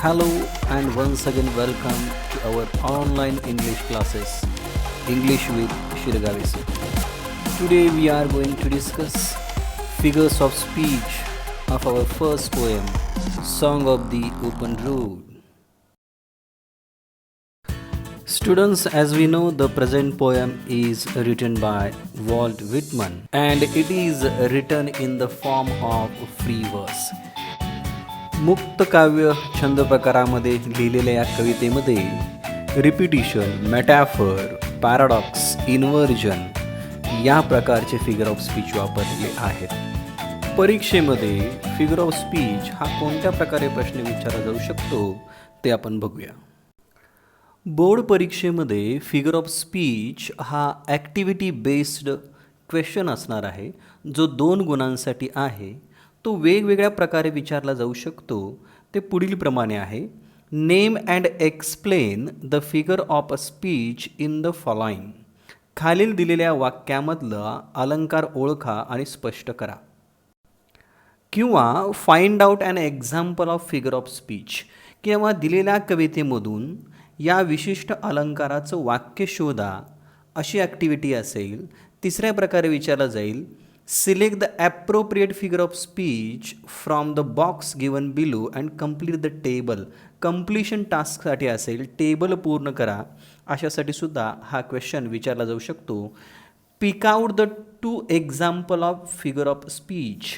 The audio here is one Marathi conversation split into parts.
Hello and once again welcome to our online English classes, English with Shiragavisi. Today we are going to discuss figures of speech of our first poem, Song of the Open Road. Students, as we know, the present poem is written by Walt Whitman and it is written in the form of free verse. मुक्त काव्य छंद प्रकारामध्ये लिहिलेल्या या कवितेमध्ये रिपिटिशन, मेटॅफर, पॅराडॉक्स, इन्व्हर्जन या प्रकारचे फिगर ऑफ स्पीच वापरलेले आहेत. परीक्षेमध्ये फिगर ऑफ स्पीच हा कोणत्या प्रकारे प्रश्न विचारला जाऊ शकतो ते आपण बघूया. बोर्ड परीक्षेमध्ये फिगर ऑफ स्पीच हा ॲक्टिव्हिटी बेस्ड क्वेश्चन असणार आहे, जो 2 गुणांसाठी आहे. तो वेगवेगळ्या प्रकारे विचारला जाऊ शकतो. ते पुढील प्रमाणे आहे. Name and explain the figure of a speech in the following. खालील दिलेल्या वाक्यामधला अलंकार ओळखा आणि स्पष्ट करा. किंवा find out an example of figure of speech. किंवा दिलेल्या कवितेमधून या विशिष्ट अलंकाराचं वाक्य शोधा, अशी ॲक्टिव्हिटी असेल. तिसऱ्या प्रकारे विचारला जाईल, select the appropriate figure of speech from the box given below and complete the table. Completion टास्कसाठी असेल, टेबल पूर्ण करा, अशासाठी सुद्धा हा क्वेश्चन विचारला जाऊ शकतो. Pick out the 2 example of figure of speech.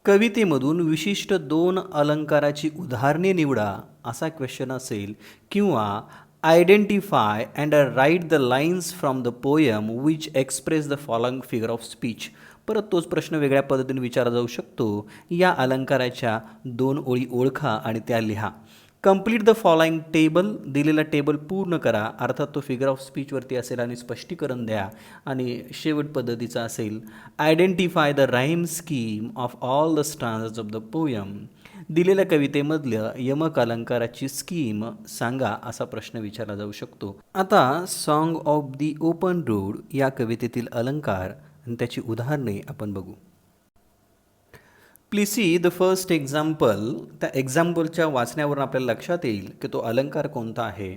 कवितेमधून विशिष्ट 2 अलंकाराची उदाहरणे निवडा, असा क्वेश्चन असेल. किंवा identify and write the lines from the poem which express the following figure of speech. परत तोच प्रश्न वेगळ्या पद्धतीने विचारला जाऊ शकतो. या अलंकाराच्या 2 ओळी ओळखा आणि त्या लिहा. Complete the following table. दिलेला टेबल पूर्ण करा, अर्थात तो फिगर ऑफ स्पीचवरती असेल आणि स्पष्टीकरण द्या. आणि शेवट पद्धतीचा असेल, identify the rhyme scheme of all the stanzas of the poem. दिलेल्या कवितेमधल्या यमक अलंकाराची स्कीम सांगा, असा प्रश्न विचारला जाऊ शकतो. आता song of the open road या कवितेतील अलंकार आणि त्याची उदाहरणे आपण बघू. Please see the first example. त्या एक्झाम्पलच्या वाचण्यावरून आपल्याला लक्षात येईल की तो अलंकार कोणता आहे.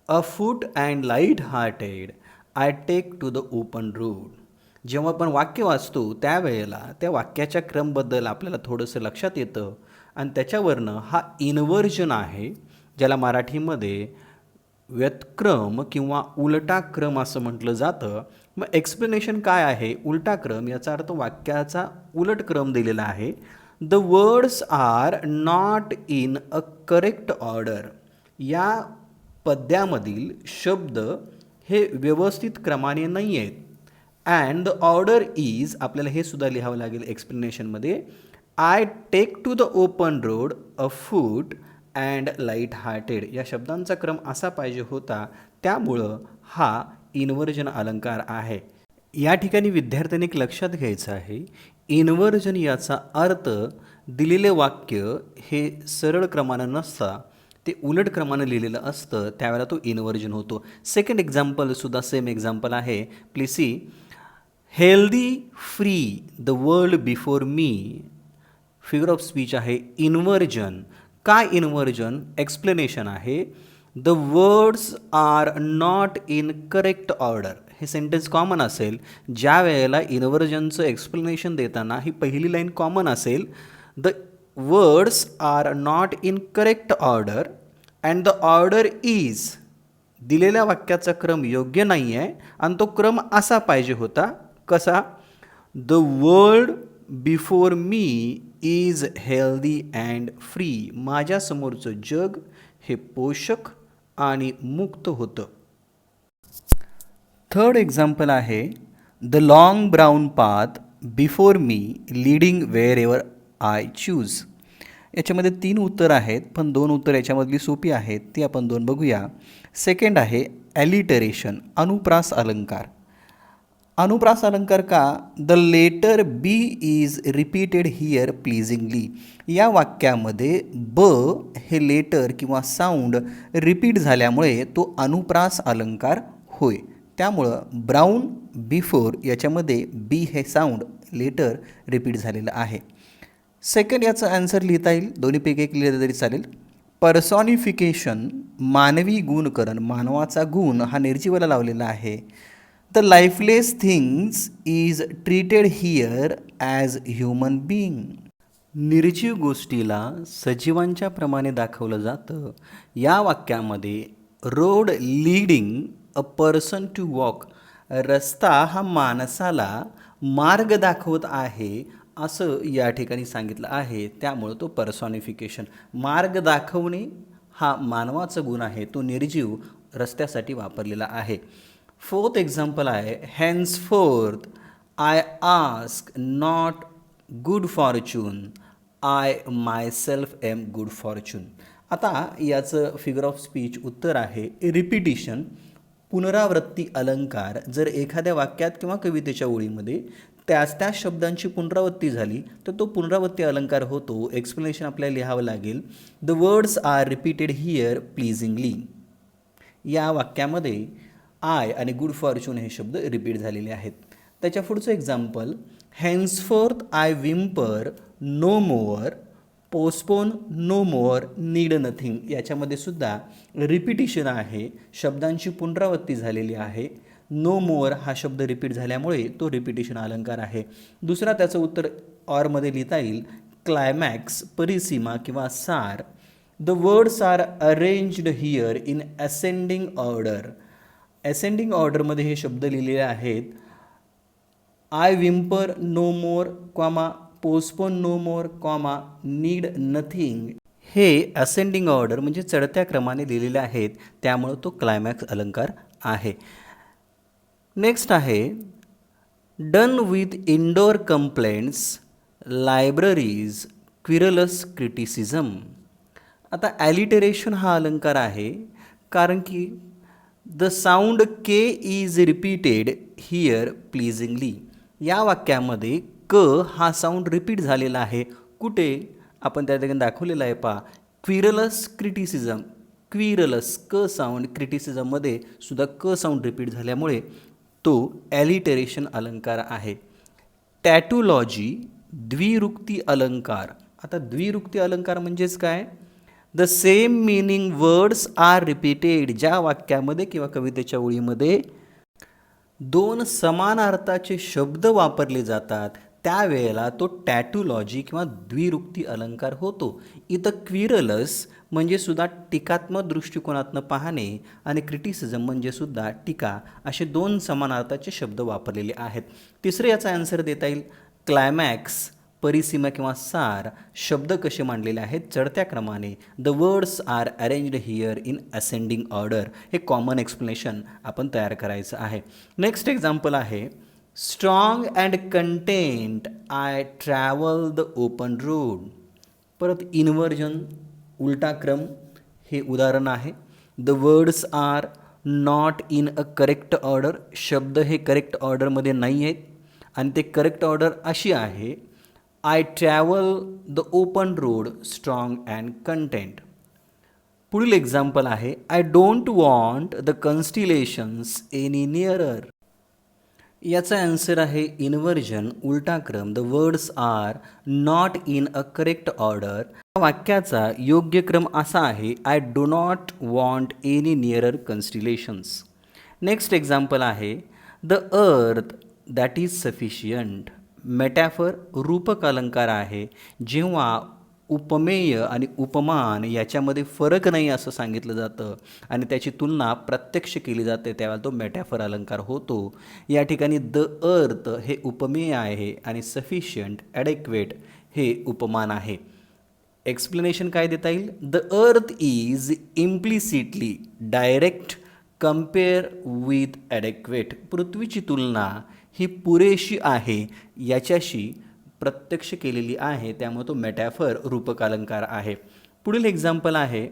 Afoot and light hearted I take to the open road. जेव्हा आपण वाक्य वाचतो त्यावेळेला त्या वाक्याच्या क्रमबद्दल आपल्याला थोडंसं लक्षात येतं आणि त्याच्यावरनं हा इन्व्हर्जन आहे, ज्याला मराठीमध्ये व्यतक्रम किंवा उलटा क्रम असं म्हटलं जातं. मग एक्सप्लेनेशन काय आहे? उलटा क्रम याचा अर्थ वाक्याचा उलट क्रम दिलेला आहे. The words are not in a correct order. या पद्यामधील शब्द हे व्यवस्थित क्रमाने नाही आहेत. अँड द ऑर्डर इज, आपल्याला हे सुद्धा लिहावं लागेल एक्सप्लेनेशनमध्ये, I take to the open road afoot and light hearted. या शब्दांचा क्रम असा पाहिजे होता, त्यामुळं हा इन्व्हर्जन अलंकार आहे. या ठिकाणी विद्यार्थ्यांनी एक लक्षात घ्यायचं आहे, इन्व्हर्जन याचा अर्थ दिलेले वाक्य हे सरळ क्रमानं नसता, ते उलट क्रमानं लिहिलेलं असतं, त्यावेळेला तो इन्व्हर्जन होतो. सेकंड एक्झाम्पलसुद्धा सेम एक्झाम्पल आहे. Please see. Healthy free the world before me. Figure of speech आहे इन्व्हर्जन. काय इन्व्हर्जन? एक्सप्लेनेशन आहे. The words are not in correct order. हे सेंटेन्स कॉमन असेल. ज्या वेळेला इन्व्हर्जनचं एक्सप्लेनेशन देताना ही पहिली लाईन कॉमन असेल. The words are not in correct order and the order is. दिलेल्या वाक्याचा क्रम योग्य नाही आहे आणि तो क्रम असा पाहिजे होता. कसा? The world before me is healthy and free. माझ्यासमोरचं जग हे पोषक आणि मुक्त होतं. थर्ड एक्झाम्पल आहे, the long brown path before me leading wherever I choose. याच्यामध्ये 3 उत्तर आहेत, पण 2 उत्तर याच्यामधली सोपी आहेत, ती आपण 2 बघूया. सेकंड आहे ॲलिटरेशन, अनुप्रास अलंकार. अनुप्रास अलंकार का? The letter B is repeated here pleasingly. या वाक्यामध्ये ब हे लेटर किंवा साऊंड रिपीट झाल्यामुळे तो अनुप्रास अलंकार होय. त्यामुळं ब्राऊन बिफोर याच्यामध्ये बी हे साऊंड लेटर रिपीट झालेलं आहे. सेकंड याचा आन्सर लिहिता येईल, दोन्हीपैकी एक लिहिलं तरी चालेल. पर्सॉनिफिकेशन मानवी गुणकरण, मानवाचा गुण हा निर्जीवाला लावलेला आहे. The lifeless things is treated here as human being. निर्जीव गोष्टीला सजीवांच्या प्रमाणे दाखवलं जातं. या वाक्यामध्ये road leading a person to walk, रस्ता हा माणसाला मार्ग दाखवत आहे असं या ठिकाणी सांगितलं आहे. त्यामुळं तो पर्सॉनिफिकेशन, मार्ग दाखवणे हा मानवाचा गुण आहे, तो निर्जीव रस्त्यासाठी वापरलेला आहे. फोर्थ एक्झाम्पल आहे, henceforth I ask not good fortune, I myself am good fortune. आता याचं फिगर ऑफ स्पीच उत्तर आहे रिपिटिशन, पुनरावृत्ती अलंकार. जर एखाद्या वाक्यात किंवा कवितेच्या ओळीमध्ये त्या शब्दांची पुनरावृत्ती झाली तर तो पुनरावृत्ती अलंकार होतो. एक्सप्लेनेशन आपल्याला लिहावं लागेल. The words are repeated here pleasingly. या वाक्यामध्ये आय आणि गुड फॉर्च्यून हे शब्द रिपीट झालेले आहेत. त्याच्या पुढचं example, henceforth I whimper no more, postpone no more, need nothing. याच्यामध्ये सुद्धा रिपिटिशन आहे, शब्दांची पुनरावृत्ती झालेली आहे. नो मोअर हा शब्द रिपीट झाल्यामुळे तो रिपिटिशन अलंकार आहे. दुसरा त्याचं उत्तर ऑरमध्ये लिहिता येईल, क्लायमॅक्स, परिसीमा किंवा सार. The words are arranged here in ascending order. Ascending ऑर्डरमध्ये हे शब्द लिहिलेले आहेत. I whimper no more, comma, postpone no more, comma, need nothing. हे असेंडिंग ऑर्डर म्हणजे चढत्या क्रमाने लिहिलेले आहेत, त्यामुळं तो क्लायमॅक्स अलंकार आहे. नेक्स्ट आहे, done with indoor complaints, libraries, querulous criticism. आता ॲलिटरेशन हा अलंकार आहे, कारण की the sound K is repeated here pleasingly. या वाक्यामध्ये क हा साऊंड रिपीट झालेला आहे. कुठे? आपण त्या ठिकाणी दाखवलेला आहे पहा, क्विरलस क्रिटिसिझम. क्विरलस क साऊंड, क्रिटिसिझममध्ये सुद्धा क साऊंड रिपीट झाल्यामुळे तो ॲलिटरेशन अलंकार आहे. टॅटूलॉजी, द्विरुक्ती अलंकार. आता द्विरुक्ती अलंकार म्हणजेच काय? The same meaning words are repeated. ज्या वाक्यामध्ये किंवा कवितेच्या ओळीमध्ये दोन समान अर्थाचे शब्द वापरले जातात त्यावेळेला तो टॅटूलॉजी किंवा द्विरुक्ती अलंकार होतो. इथं क्विरलस म्हणजे सुद्धा टीकात्मक दृष्टिकोनातनं पाहणे आणि क्रिटिसिझम म्हणजे सुद्धा टीका, असे दोन समान अर्थाचे शब्द वापरलेले आहेत. तिसरे याचा आन्सर देता येईल, क्लायमॅक्स, परिसीमा किंवा सार. शब्द कसे मांडलेले आहेत? चढत्या क्रमाने. The words are arranged here in ascending order. हे कॉमन एक्सप्लेनेशन आपण तयार करायचं आहे. नेक्स्ट एक्झाम्पल आहे, strong and content I travel the open road. परत इन्व्हर्जन, उलटा क्रम, हे उदाहरण आहे. The words are not in a correct order. शब्द हे करेक्ट ऑर्डरमध्ये नाही आहेत आणि ते करेक्ट ऑर्डर अशी आहे, I travel the open road, strong and content. पुढील एक्झाम्पल आहे, I don't want the constellations any nearer. याचा आन्सर आहे इन्व्हर्जन, उलटा क्रम. The words are not in a correct order. वाक्याचा योग्य क्रम असा आहे, I do not want any nearer constellations. Next example आहे, the earth that is sufficient. Metaphor, रूपक अलंकार आहे. जेव्हा उपमेय आणि उपमान याच्यामध्ये फरक नाही असं सांगितलं जातं आणि त्याची तुलना प्रत्यक्ष केली जाते त्यावेळेला तो मेटॅफर अलंकार होतो. या ठिकाणी द अर्थ हे उपमेय आहे आणि सफिशियंट, ॲडेक्वेट हे उपमान आहे. एक्सप्लेनेशन काय देता येईल? The earth is implicitly direct compare with adequate. पृथ्वीची तुलना ही पुरेशी आहे याच्याशी प्रत्यक्ष केलेली आहे, त्यामुळे तो मेटॅफर, रूपक अलंकार आहे. पुढील एक्झाम्पल आहे,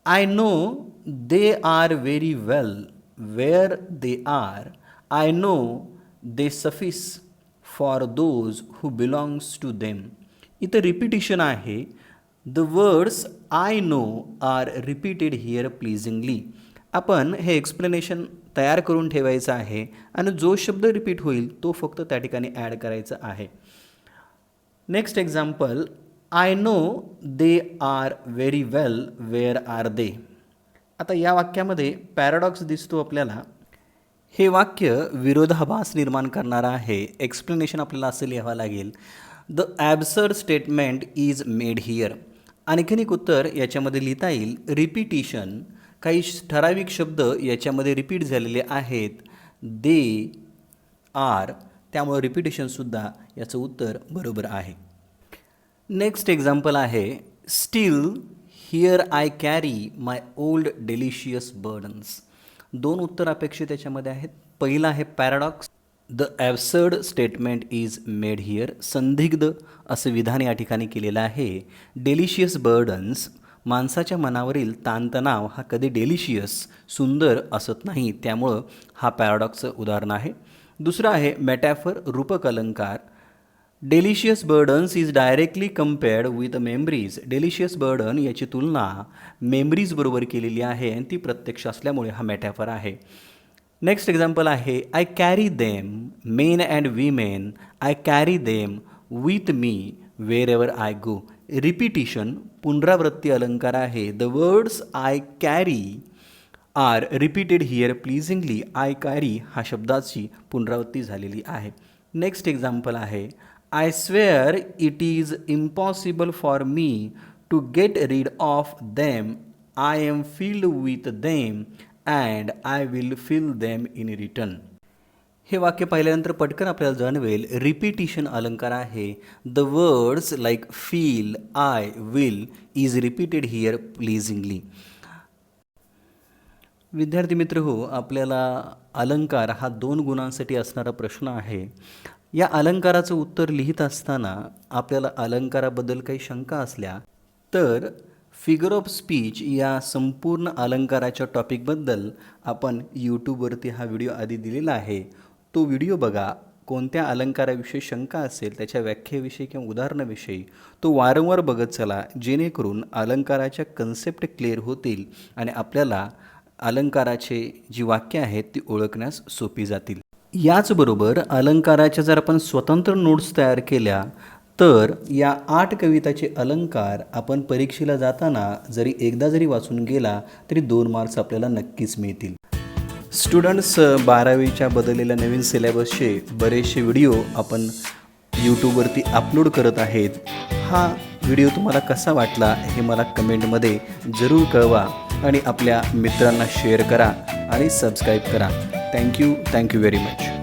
I know they are very well where they are. I know they suffice for those who belongs to them. इथं रिपिटिशन आहे. The words I know are repeated here pleasingly. आपण हे एक्सप्लेनेशन तयार करून ठेवायचं आहे आणि जो शब्द रिपीट होईल तो फक्त त्या ठिकाणी ॲड करायचा आहे. Next example, I know they are very well, where are they. आता या वाक्यामध्ये पॅराडॉक्स दिसतो आपल्याला. हे वाक्य विरोधाभास निर्माण करणारं आहे. एक्सप्लेनेशन आपल्याला असं लिहावं लागेल, the absurd statement is made here. आणखीन एक उत्तर याच्यामध्ये लिहिता येईल, रिपिटिशन. काही ठराविक शब्द याच्यामध्ये रिपीट झालेले आहेत, दे आर, त्यामुळे रिपिटेशनसुद्धा याचं उत्तर बरोबर आहे. नेक्स्ट एक्झाम्पल आहे, steel here I carry my old delicious burdens. दोन उत्तर अपेक्षित याच्यामध्ये आहेत. पहिलं आहे paradox, the absurd statement is made here. संदिग्ध असं विधान या ठिकाणी केलेलं आहे. डेलिशियस बर्डन्स, माणसाच्या मनावरील ताणतणाव हा कधी डेलिशियस, सुंदर असत नाही, त्यामुळं हा पॅराडॉक्सचं उदाहरण आहे. दुसरं आहे मेटॅफर, रूपक अलंकार. Delicious burdens is directly compared with memories. Delicious burden याची तुलना मेमरीजबरोबर केलेली आहे आणि ती प्रत्यक्ष असल्यामुळे हा मेटॅफर आहे. नेक्स्ट एक्झाम्पल आहे, I carry them, men and women, I carry them with me wherever I go. Repetition, पुनरावृत्ती अलंकार आहे. The words I carry are repeated here pleasingly. I carry हा शब्दाची पुनरावृत्ती झालेली आहे. नेक्स्ट एक्झाम्पल आहे, I swear it is impossible for me to get rid of them. I am filled with them and I will fill them in return. हे वाक्य पाहिल्यानंतर पटकन आपल्याला जाणवेल, रिपिटिशन अलंकार आहे. The words like fill, I, will is repeated here pleasingly. विद्यार्थी मित्र हो, आपल्याला अलंकार हा 2 गुणांसाठी असणारा प्रश्न आहे. या अलंकाराचं उत्तर लिहित असताना आपल्याला अलंकाराबद्दल काही शंका असल्या तर फिगर ऑफ स्पीच या संपूर्ण अलंकाराच्या टॉपिकबद्दल आपण यूट्यूबवरती हा व्हिडिओ आधी दिलेला आहे. तो व्हिडिओ बघा. कोणत्या अलंकाराविषयी शंका असेल, त्याच्या व्याख्येविषयी किंवा उदाहरणाविषयी तो वारंवार बघत चला, जेणेकरून अलंकाराच्या कन्सेप्ट क्लिअर होतील आणि आपल्याला अलंकाराचे जी वाक्य आहेत ती ओळखण्यास सोपी जातील. याचबरोबर अलंकाराच्या जर आपण स्वतंत्र नोट्स तयार केल्या तर या 8 कविताचे अलंकार आपण परीक्षेला जाताना जरी एकदा जरी वाचून गेला तरी 2 मार्क्स आपल्याला नक्कीच मिळतील. स्टुडंट्स, 12वीच्या बदललेल्या नवीन सिलेबसचे बरेचसे व्हिडिओ आपण यूट्यूबवरती अपलोड करत आहेत. हा व्हिडिओ तुम्हाला कसा वाटला हे मला कमेंटमध्ये जरूर कळवा आणि आपल्या मित्रांना शेअर करा आणि सबस्क्राईब करा. Thank you very much.